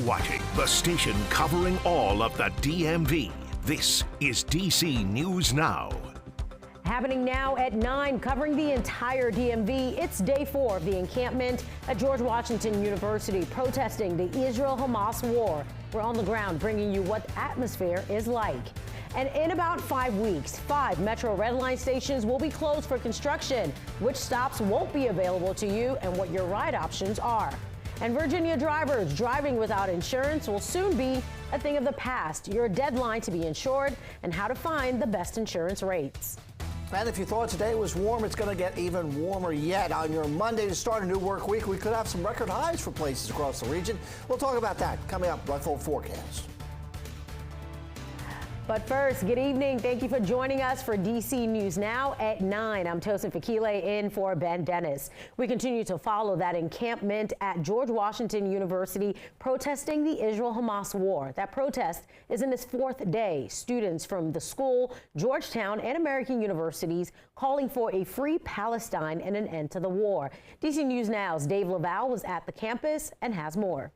watching the station covering all of the DMV. This is DC News Now. Happening now at 9, covering the entire DMV. It's day 4 of the encampment at George Washington University, protesting the Israel-Hamas war. We're on the ground bringing you what the atmosphere is like. And in about 5 weeks, 5 Metro Red Line stations will be closed for construction. Which stops won't be available to you and what your ride options are. And Virginia drivers driving without insurance will soon be a thing of the past. Your deadline to be insured and how to find the best insurance rates. And if you thought today was warm, it's going to get even warmer yet. On your Monday to start a new work week, we could have some record highs for places across the region. We'll talk about that coming up by full forecast. But first, good evening. Thank you for joining us for DC News Now at 9. I'm Tosin Fakile in for Ben Dennis. We continue to follow that encampment at George Washington University protesting the Israel-Hamas war. That protest is in its 4th day. Students from the school, Georgetown, and American universities calling for a free Palestine and an end to the war. DC News Now's Dave Laval was at the campus and has more.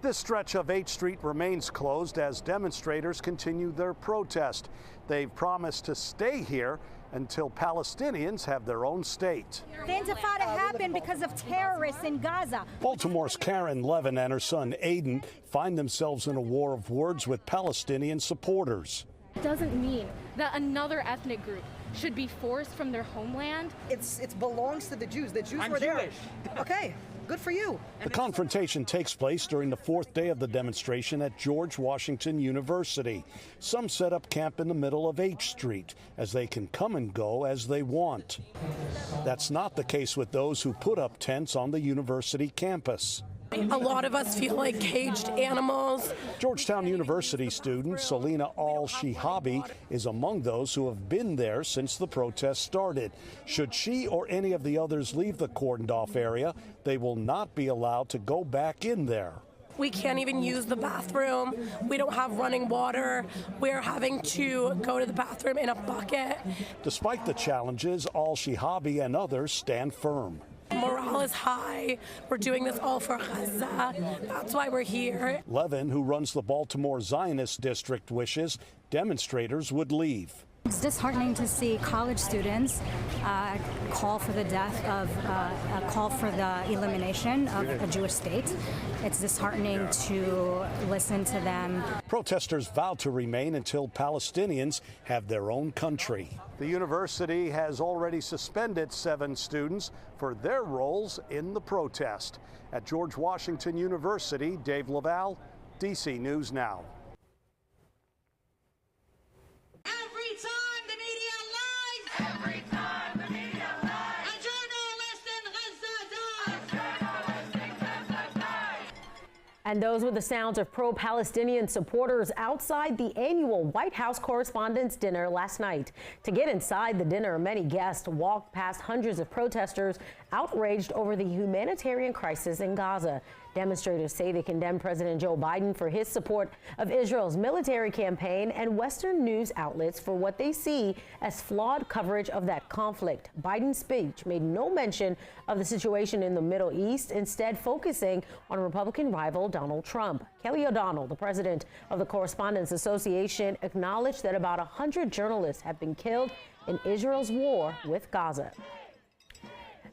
This stretch of 8th Street remains closed as demonstrators continue their protest. They've promised to stay here until Palestinians have their own state. The Intifada happened because of terrorists in Gaza. Baltimore's Karen Levin and her son Aiden find themselves in a war of words with Palestinian supporters. It doesn't mean that another ethnic group should be forced from their homeland. It belongs to the Jews. The Jews I'm were there. Jewish. Okay. Good for you. The confrontation takes place during the 4th day of the demonstration at George Washington University. Some set up camp in the middle of 8th Street, as they can come and go as they want. That's not the case with those who put up tents on the university campus. A lot of us feel like caged animals. Georgetown University student Selena Al-Shihabi is among those who have been there since the protest started. Should she or any of the others leave the cordoned-off area, they will not be allowed to go back in there. We can't even use the bathroom. We don't have running water. We're having to go to the bathroom in a bucket. Despite the challenges, Al-Shihabi and others stand firm. Morale is high. We're doing this all for Gaza. That's why we're here. Levin, who runs the Baltimore Zionist District, wishes demonstrators would leave. It's disheartening to see college students call for the call for the elimination of a Jewish state. It's disheartening to listen to them. Protesters vow to remain until Palestinians have their own country. The university has already suspended 7 students for their roles in the protest. At George Washington University, Dave Laval, DC News Now. And those were the sounds of pro-Palestinian supporters outside the annual White House Correspondents' Dinner last night. To get inside the dinner, many guests walked past hundreds of protesters outraged over the humanitarian crisis in Gaza. Demonstrators say they condemn President Joe Biden for his support of Israel's military campaign and Western news outlets for what they see as flawed coverage of that conflict. Biden's speech made no mention of the situation in the Middle East, instead focusing on Republican rival Donald Trump. Kelly O'Donnell, the president of the Correspondents Association, acknowledged that about 100 journalists have been killed in Israel's war with Gaza.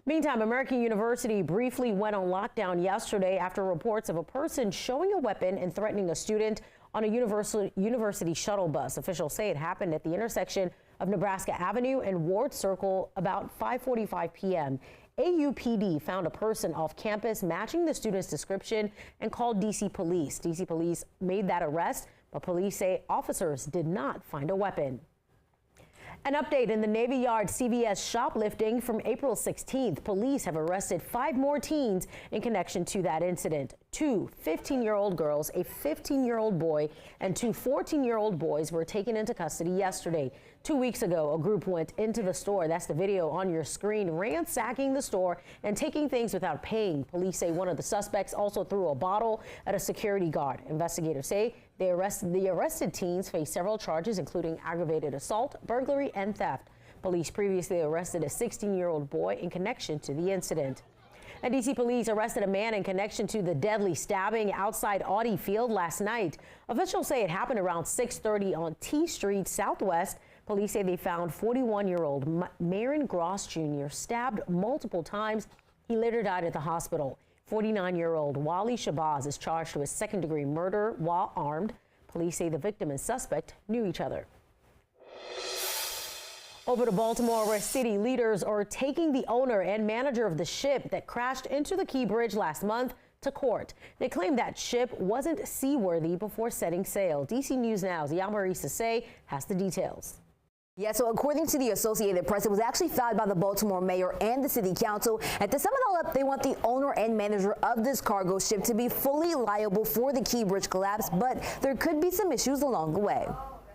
Meantime, American University briefly went on lockdown yesterday after reports of a person showing a weapon and threatening a student on a university shuttle bus. Officials say it happened at the intersection of Nebraska Avenue and Ward Circle about 5:45 p.m. AUPD found a person off campus matching the student's description and called DC police. DC police made that arrest, but police say officers did not find a weapon. An update in the Navy Yard CVS shoplifting from April 16th. Police have arrested 5 more teens in connection to that incident. 2 15-year-old girls, a 15-year-old boy, and 2 14-year-old boys were taken into custody yesterday. 2 weeks ago, a group went into the store, that's the video on your screen, ransacking the store and taking things without paying. Police say one of the suspects also threw a bottle at a security guard. Investigators say the arrested teens face several charges, including aggravated assault, burglary, and theft. Police previously arrested a 16-year-old boy in connection to the incident. And D.C. police arrested a man in connection to the deadly stabbing outside Audi Field last night. Officials say it happened around 6:30 on T Street Southwest. Police say they found 41-year-old Marin Gross Jr. stabbed multiple times. He later died at the hospital. 49-year-old Wally Shabazz is charged with second-degree murder while armed. Police say the victim and suspect knew each other. Over to Baltimore, where city leaders are taking the owner and manager of the ship that crashed into the Key Bridge last month to court. They claim that ship wasn't seaworthy before setting sail. DC News Now's Yamari Sase has the details. Yeah, so according to the Associated Press, it was actually filed by the Baltimore mayor and the city council. And to sum it all up, they want the owner and manager of this cargo ship to be fully liable for the Key Bridge collapse, but there could be some issues along the way.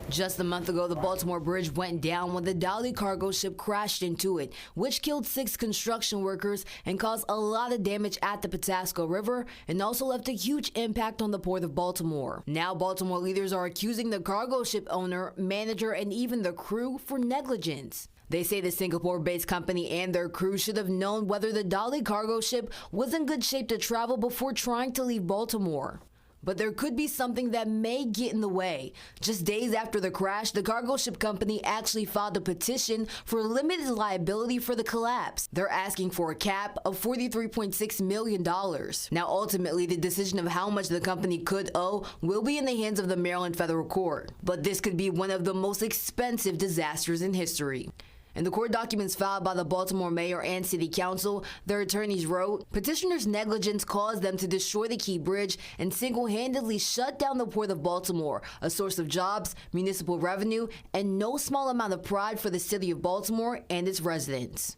Just a month ago, the Baltimore Bridge went down when the Dolly cargo ship crashed into it, which killed 6 construction workers and caused a lot of damage at the Patapsco River and also left a huge impact on the Port of Baltimore. Now, Baltimore leaders are accusing the cargo ship owner, manager, and even the crew for negligence. They say the Singapore-based company and their crew should have known whether the Dolly cargo ship was in good shape to travel before trying to leave Baltimore. But there could be something that may get in the way. Just days after the crash, the cargo ship company actually filed a petition for limited liability for the collapse. They're asking for a cap of $43.6 million. Now, ultimately, the decision of how much the company could owe will be in the hands of the Maryland Federal Court. But this could be one of the most expensive disasters in history. In the court documents filed by the Baltimore mayor and city council, their attorneys wrote, petitioners' negligence caused them to destroy the Key Bridge and single-handedly shut down the Port of Baltimore, a source of jobs, municipal revenue, and no small amount of pride for the city of Baltimore and its residents.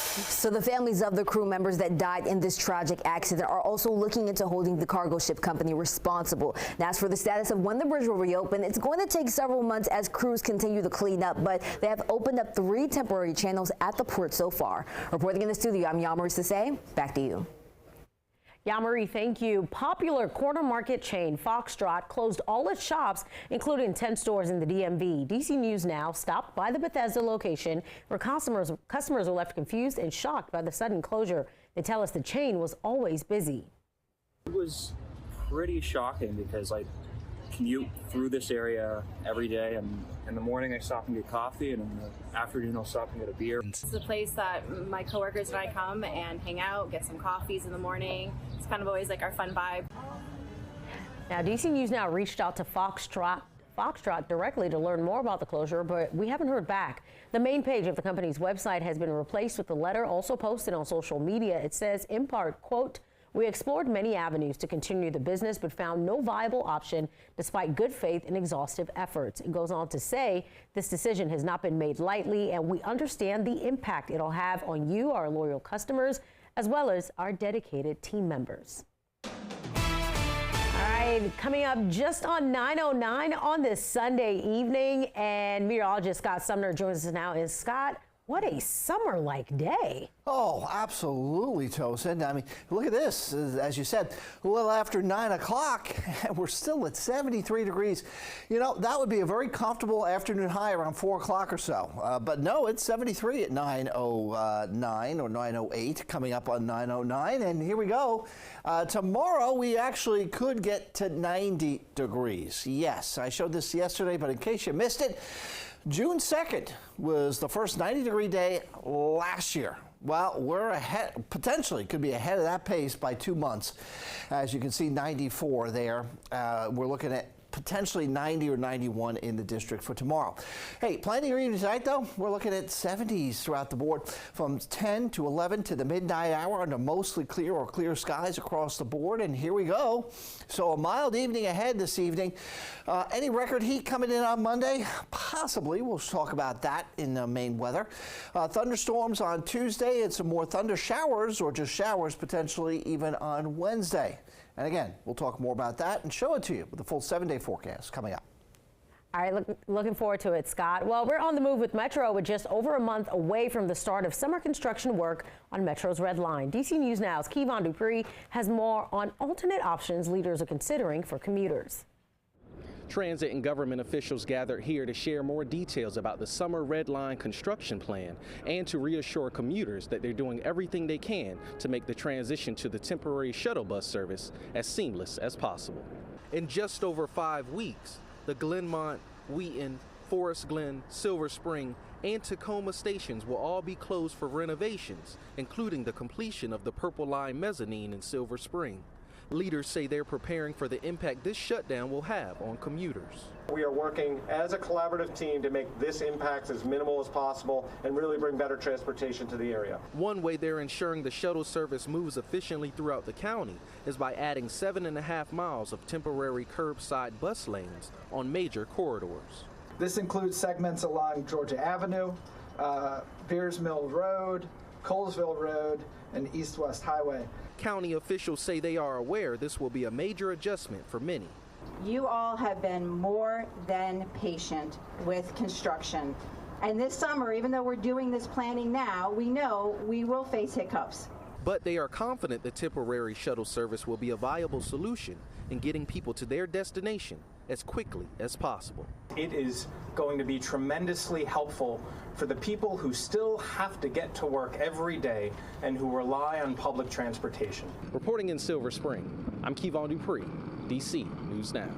So the families of the crew members that died in this tragic accident are also looking into holding the cargo ship company responsible. Now, as for the status of when the bridge will reopen, it's going to take several months as crews continue to clean up, but they have opened up 3 temporary channels at the port so far. Reporting in the studio, I'm Yamari Sase. Back to you. Yamari, thank you. Popular corner market chain Strot closed all its shops, including 10 stores in the DMV. DC News Now stopped by the Bethesda location where customers were left confused and shocked by the sudden closure. They tell us the chain was always busy. It was pretty shocking because I commute through this area every day, and in the morning I stop and get coffee, and in the afternoon I'll stop and get a beer. It's a place that my coworkers and I come and hang out, get some coffees in the morning. It's kind of always like our fun vibe. Now, DC News Now reached out to Strot directly to learn more about the closure, but we haven't heard back. The main page of the company's website has been replaced with a letter also posted on social media. It says, in part, quote, "We explored many avenues to continue the business, but found no viable option despite good faith and exhaustive efforts." It goes on to say, this decision has not been made lightly, and we understand the impact it'll have on you, our loyal customers, as well as our dedicated team members. All right, coming up just on 9:09 on this Sunday evening, and meteorologist Scott Sumner joins us now. And Scott, what a summer-like day. Oh, absolutely, Tosin. I mean, look at this. As you said, a little after 9 o'clock, and we're still at 73 degrees. You know, that would be a very comfortable afternoon high around 4 o'clock or so. But no, it's 73 at 9:09 or 9:08, coming up on 9:09. And here we go. Tomorrow, we actually could get to 90 degrees. Yes, I showed this yesterday, but in case you missed it, June 2nd was the first 90-degree day last year. Well, we're ahead, potentially could be ahead of that pace by 2 months. As you can see, 94 there. We're looking at potentially 90 or 91 in the district for tomorrow. Hey, plenty of evening tonight, though. We're looking at 70s throughout the board from 10 to 11 to the midnight hour under mostly clear or clear skies across the board. And here we go. So a mild evening ahead this evening. Any record heat coming in on Monday? Possibly. We'll talk about that in the main weather. Thunderstorms on Tuesday and some more thunder showers or just showers potentially even on Wednesday. And again, we'll talk more about that and show it to you with the full 7-day forecast coming up. All right, looking forward to it, Scott. Well, we're on the move with Metro with just over a month away from the start of summer construction work on Metro's Red Line. DC News Now's Kevon Dupree has more on alternate options leaders are considering for commuters. Transit and government officials gathered here to share more details about the Summer Red Line construction plan and to reassure commuters that they're doing everything they can to make the transition to the temporary shuttle bus service as seamless as possible. In just over 5 weeks, the Glenmont, Wheaton, Forest Glen, Silver Spring, and Tacoma stations will all be closed for renovations, including the completion of the Purple Line mezzanine in Silver Spring. Leaders say they're preparing for the impact this shutdown will have on commuters. We are working as a collaborative team to make this impact as minimal as possible and really bring better transportation to the area. One way they're ensuring the shuttle service moves efficiently throughout the county is by adding 7.5 miles of temporary curbside bus lanes on major corridors. This includes segments along Georgia Avenue, Beers Mill Road, Colesville Road, and East-West Highway. County officials say they are aware this will be a major adjustment for many. You all have been more than patient with construction. And this summer, even though we're doing this planning now, we know we will face hiccups. But they are confident the temporary shuttle service will be a viable solution in getting people to their destination as quickly as possible. It is going to be tremendously helpful for the people who still have to get to work every day and who rely on public transportation. Reporting in Silver Spring, I'm Kevon Dupree, DC News Now.